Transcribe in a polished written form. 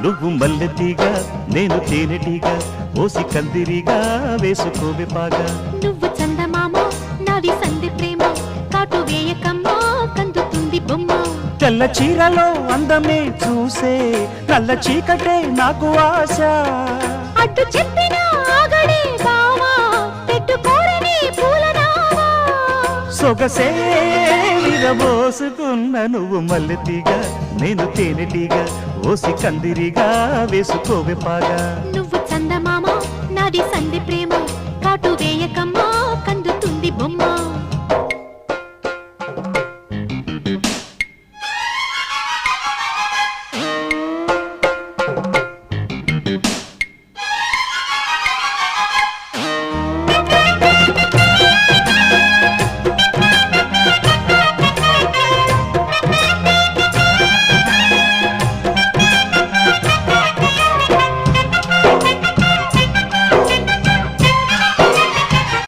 నువ్వు మల్లెతీగా నేను తేనెటీగా ఓసి కందిరిగా వేసుకోవే పాగా నువ్వు చందమామ నాది సంధి ప్రేమ కాటు వేయకమ్మా కందుతుంది బొమ్మ తెల్ల చీరలో అందమే చూసే నల్ల చీకటే నాకు ఆశ అడ్డు చెప్పిన ఆగడే బావా పెట్టుకోరని పూలనావా సొగసే విరబోసుకున్న నువ్వు మల్లెతీగా నేను తేనెటీగా ఓసి కందిరిగా వేసుకోవే పాగా నువ్వు చందమామ నాది సంధి ప్రేమ కాటు వేయకమ్మా